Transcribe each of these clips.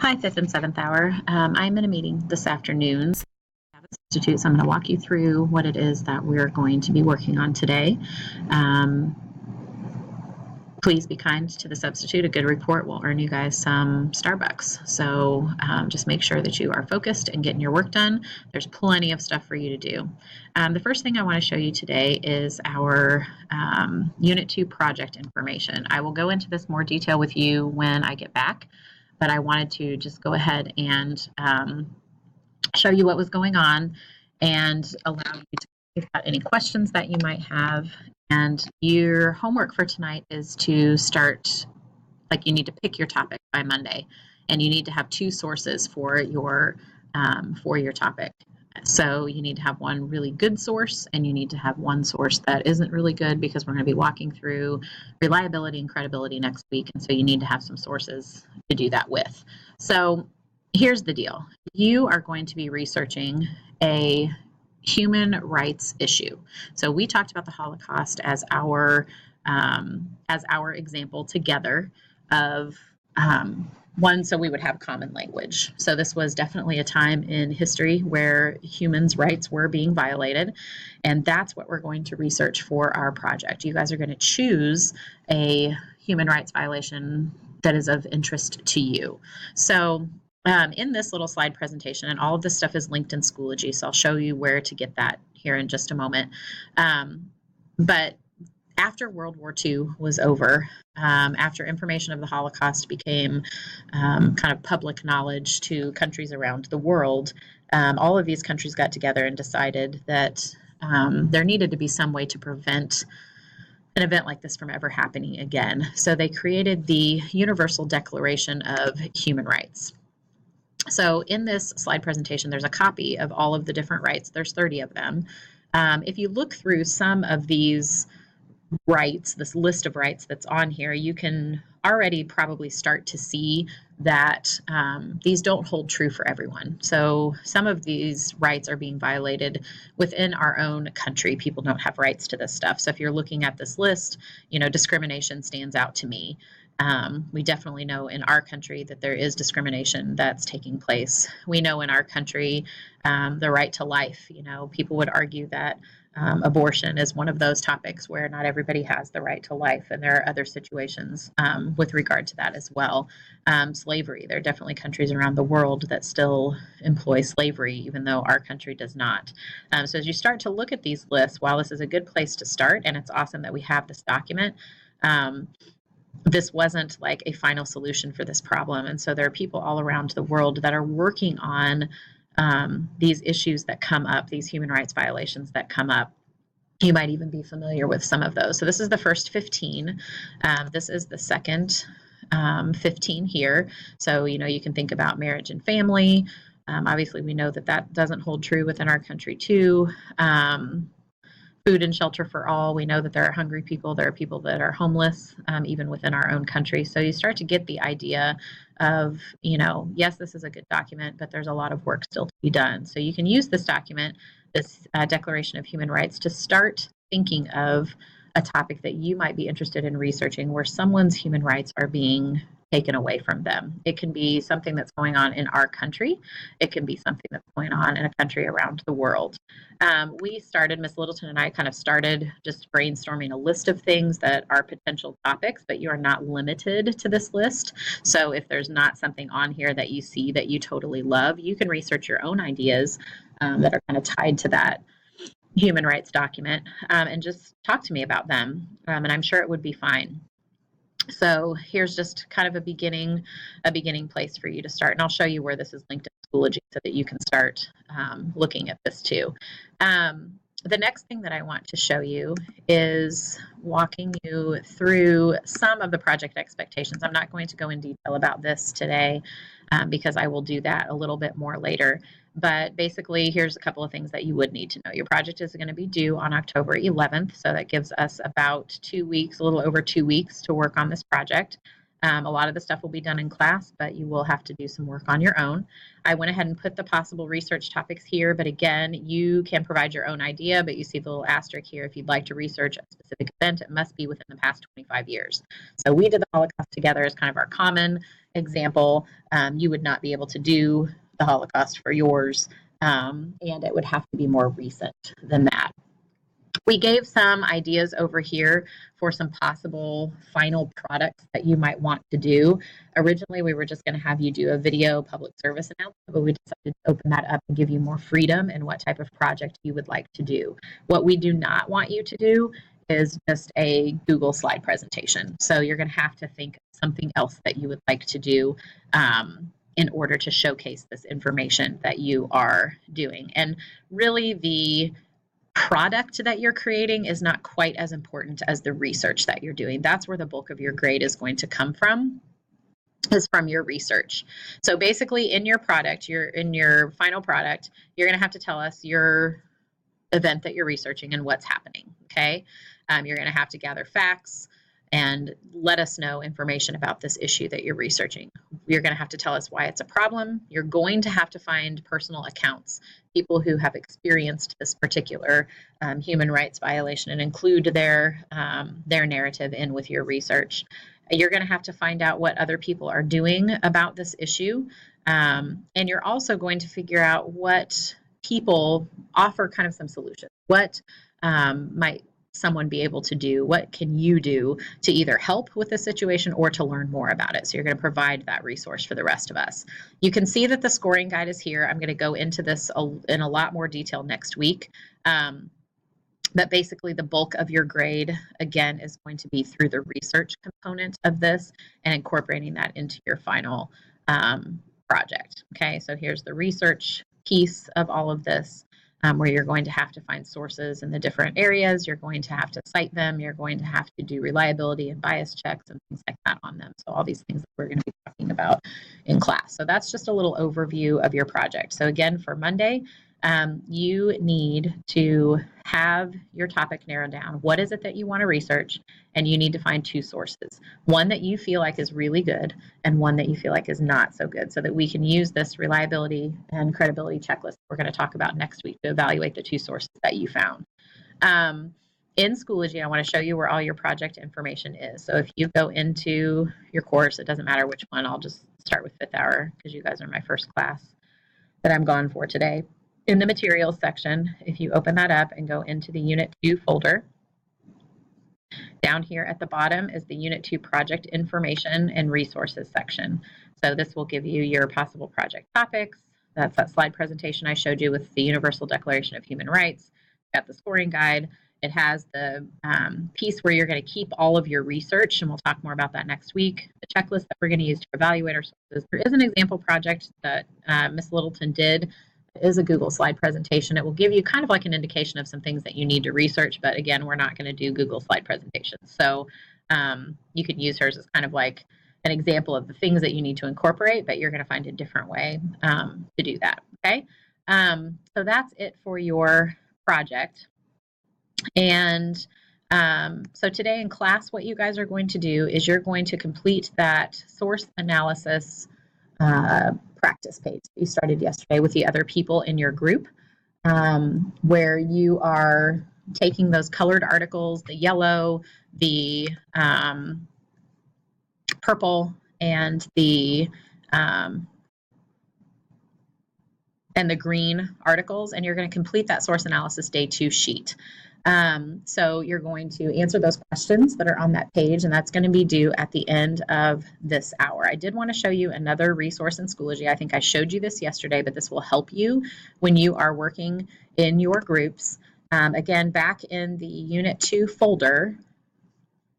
Hi, fifth and seventh hour. I'm in a meeting this afternoon. So I have a substitute, so I'm going to walk you through what it is that we're going to be working on today. Please be kind to the substitute. A good report will earn you guys some Starbucks. So just make sure that you are focused and getting your work done. There's plenty of stuff for you to do. The first thing I want to show you today is our Unit 2 project information. I will go into this more detail with you when I get back, but I wanted to just go ahead and show you what was going on and allow you to think about any questions that you might have. And your homework for tonight is to start, you need to pick your topic by Monday, and you need to have two sources for your topic. So you need to have one really good source, and you need to have one source that isn't really good, because we're going to be walking through reliability and credibility next week, and so you need to have some sources to do that with. So here's the deal. You are going to be researching a human rights issue. So we talked about the Holocaust as our example together of one, so we would have common language. So this was definitely a time in history where humans' rights were being violated, and that's what we're going to research for our project. You guys are going to choose a human rights violation that is of interest to you. So in this little slide presentation, and all of this stuff is linked in Schoology, so I'll show you where to get that here in just a moment. But after World War II was over, after information of the Holocaust became kind of public knowledge to countries around the world, all of these countries got together and decided that there needed to be some way to prevent an event like this from ever happening again. So they created the Universal Declaration of Human Rights. So in this slide presentation, there's a copy of all of the different rights. There's 30 of them. If you look through some of these rights, this list of rights that's on here, you can already probably start to see that these don't hold true for everyone. So some of these rights are being violated within our own country. People don't have rights to this stuff. So if you're looking at this list, discrimination stands out to me. We definitely know in our country that there is discrimination that's taking place. We know in our country the right to life. People would argue that abortion is one of those topics where not everybody has the right to life, and there are other situations with regard to that as well. Slavery, there are definitely countries around the world that still employ slavery, even though our country does not. So as you start to look at these lists, while this is a good place to start, and it's awesome that we have this document, this wasn't like a final solution for this problem. And so there are people all around the world that are working on these issues that come up, these human rights violations that come up. You might even be familiar with some of those. So this is the first 15. This is the second 15 here. So, you can think about marriage and family. Obviously, we know that doesn't hold true within our country too. Food and shelter for all. We know that there are hungry people. There are people that are homeless, even within our own country. So you start to get the idea of, yes, this is a good document, but there's a lot of work still to be done. So you can use this document, this Declaration of Human Rights, to start thinking of a topic that you might be interested in researching where someone's human rights are being taken away from them. It can be something that's going on in our country. It can be something that's going on in a country around the world. Miss Littleton and I kind of started just brainstorming a list of things that are potential topics, but you are not limited to this list. So if there's not something on here that you see that you totally love, you can research your own ideas that are kind of tied to that human rights document and just talk to me about them. And I'm sure it would be fine. So here's just kind of a beginning place for you to start. And I'll show you where this is linked in Schoology so that you can start looking at this too. The next thing that I want to show you is walking you through some of the project expectations. I'm not going to go in detail about this today because I will do that a little bit more later. But basically, here's a couple of things that you would need to know. Your project is going to be due on October 11th, so that gives us about 2 weeks, a little over 2 weeks to work on this project. A lot of the stuff will be done in class, but you will have to do some work on your own. I went ahead and put the possible research topics here, but again, you can provide your own idea, but you see the little asterisk here. If you'd like to research a specific event, it must be within the past 25 years. So we did the Holocaust together as kind of our common example. You would not be able to do the Holocaust for yours, and it would have to be more recent than that. We gave some ideas over here for some possible final products that you might want to do. Originally, we were just going to have you do a video public service announcement, but we decided to open that up and give you more freedom in what type of project you would like to do. What we do not want you to do is just a Google slide presentation. So you're going to have to think of something else that you would like to do in order to showcase this information that you are doing. And really, the product that you're creating is not quite as important as the research that you're doing. That's where the bulk of your grade is going to come from, is from your research. So basically in your product, in your final product, you're going to have to tell us your event that you're researching and what's happening, okay? You're going to have to gather facts and let us know information about this issue that you're researching. You're going to have to tell us why it's a problem. You're going to have to find personal accounts, people who have experienced this particular human rights violation, and include their narrative in with your research. You're going to have to find out what other people are doing about this issue, and you're also going to figure out what people offer kind of some solutions. What might someone be able to do? What can you do to either help with the situation or to learn more about it? So you're going to provide that resource for the rest of us. You can see that the scoring guide is here. I'm going to go into this in a lot more detail next week. But basically the bulk of your grade, again, is going to be through the research component of this and incorporating that into your final project. Okay, so here's the research piece of all of this. Where you're going to have to find sources in the different areas, you're going to have to cite them, you're going to have to do reliability and bias checks and things like that on them. So all these things that we're going to be talking about in class. So that's just a little overview of your project. So again, for Monday, you need to have your topic narrowed down. What is it that you want to research? And you need to find two sources, one that you feel like is really good and one that you feel like is not so good, so that we can use this reliability and credibility checklist we're going to talk about next week to evaluate the two sources that you found. In Schoology, I want to show you where all your project information is. So if you go into your course, it doesn't matter which one, I'll just start with 5th hour because you guys are my first class that I'm gone for today. In the materials section, if you open that up and go into the Unit 2 folder, down here at the bottom is the Unit 2 project information and resources section. So this will give you your possible project topics. That's that slide presentation I showed you with the Universal Declaration of Human Rights. Got the scoring guide. It has the piece where you're going to keep all of your research, and we'll talk more about that next week. The checklist that we're going to use to evaluate our sources. There is an example project that Ms. Littleton did. Is a Google slide presentation. It will give you kind of like an indication of some things that you need to research, but again, we're not going to do Google slide presentations. So you could use hers as kind of like an example of the things that you need to incorporate, but you're going to find a different way to do that. Okay, so that's it for your project. And so today in class, what you guys are going to do is you're going to complete that source analysis practice page that you started yesterday with the other people in your group, where you are taking those colored articles, the yellow, the purple, and the green articles, and you're going to complete that source analysis day 2 sheet. So you're going to answer those questions that are on that page, and that's going to be due at the end of this hour. I did want to show you another resource in Schoology. I think I showed you this yesterday, but this will help you when you are working in your groups. Again, back in the Unit 2 folder,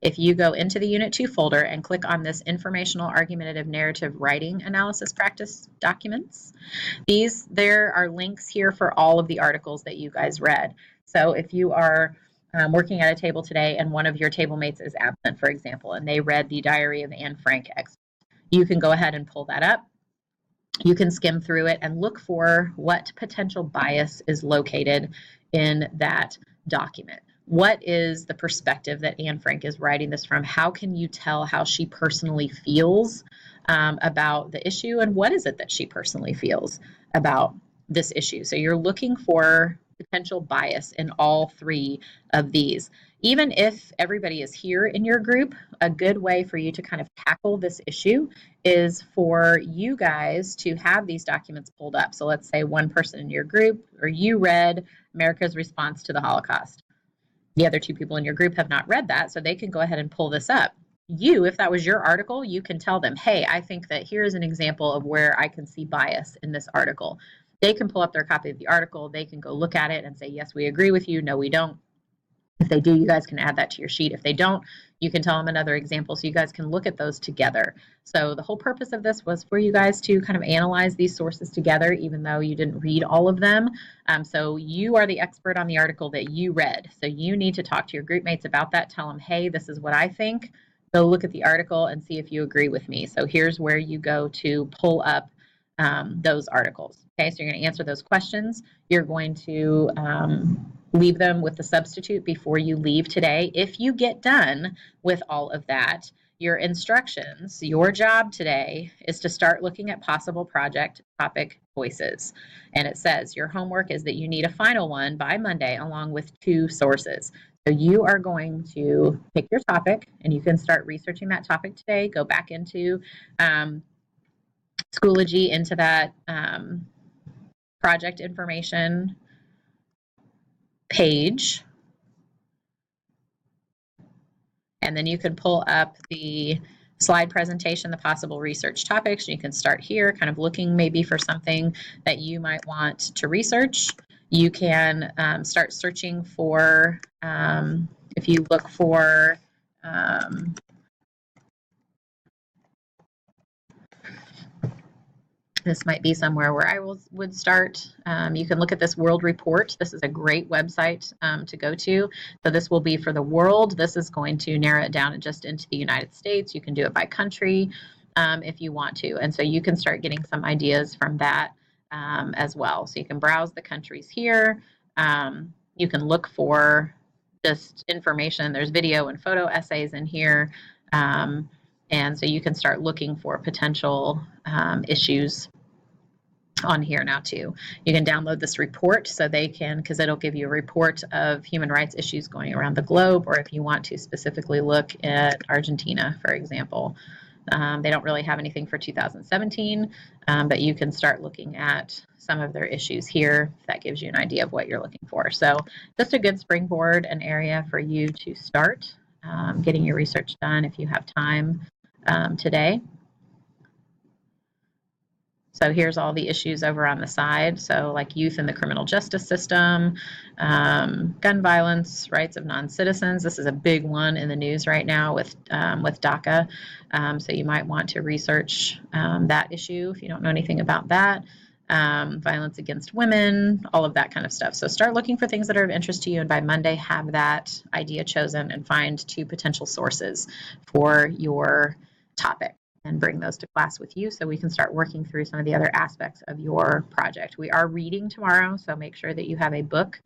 if you go into the Unit 2 folder and click on this informational argumentative narrative writing analysis practice documents, there are links here for all of the articles that you guys read. So if you are working at a table today and one of your table mates is absent, for example, and they read the Diary of Anne Frank excerpt, you can go ahead and pull that up. You can skim through it and look for what potential bias is located in that document. what is the perspective that Anne Frank is writing this from? How can you tell how she personally feels about the issue, and what is it that she personally feels about this issue? So you're looking for potential bias in all three of these. Even if everybody is here in your group, a good way for you to kind of tackle this issue is for you guys to have these documents pulled up. So let's say one person in your group, or you read America's Response to the Holocaust. The other two people in your group have not read that, so they can go ahead and pull this up. You, if that was your article, you can tell them, hey, I think that here's an example of where I can see bias in this article. They can pull up their copy of the article, they can go look at it and say, yes, we agree with you, no, we don't. If they do, you guys can add that to your sheet. If they don't, you can tell them another example so you guys can look at those together. So the whole purpose of this was for you guys to kind of analyze these sources together, even though you didn't read all of them. So you are the expert on the article that you read. So you need to talk to your group mates about that. Tell them, hey, this is what I think. Go look at the article and see if you agree with me. So here's where you go to pull up those articles. Okay, so you're going to answer those questions. You're going to leave them with the substitute before you leave today. If you get done with all of that, your instructions, your job today is to start looking at possible project topic choices. And it says your homework is that you need a final one by Monday along with 2 sources. So you are going to pick your topic and you can start researching that topic today. Go back into Schoology, into that project information page, and then you can pull up the slide presentation, the possible research topics. You can start here, kind of looking maybe for something that you might want to research. You can start searching for, if you look for this might be somewhere where I would start. You can look at this world report. This is a great website to go to. So this will be for the world. This is going to narrow it down just into the United States. You can do it by country if you want to. And so you can start getting some ideas from that as well. So you can browse the countries here. You can look for just information. There's video and photo essays in here. And so you can start looking for potential issues on here now too. You can download this report so they can, because it'll give you a report of human rights issues going around the globe, or if you want to specifically look at Argentina, for example. They don't really have anything for 2017, but you can start looking at some of their issues here. That gives you an idea of what you're looking for. So just a good springboard, an area for you to start getting your research done if you have time today. So here's all the issues over on the side. So like youth in the criminal justice system, gun violence, rights of non-citizens. This is a big one in the news right now with DACA. So you might want to research that issue if you don't know anything about that. Violence against women, all of that kind of stuff. So start looking for things that are of interest to you, and by Monday have that idea chosen and find 2 potential sources for your topic and bring those to class with you so we can start working through some of the other aspects of your project. We are reading tomorrow, so make sure that you have a book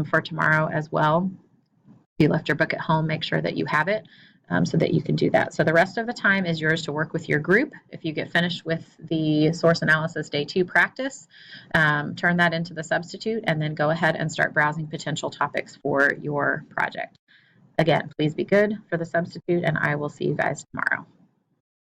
for tomorrow as well. If you left your book at home, make sure that you have it so that you can do that. So the rest of the time is yours to work with your group. If you get finished with the source analysis day 2 practice, turn that into the substitute and then go ahead and start browsing potential topics for your project. Again, please be good for the substitute, and I will see you guys tomorrow.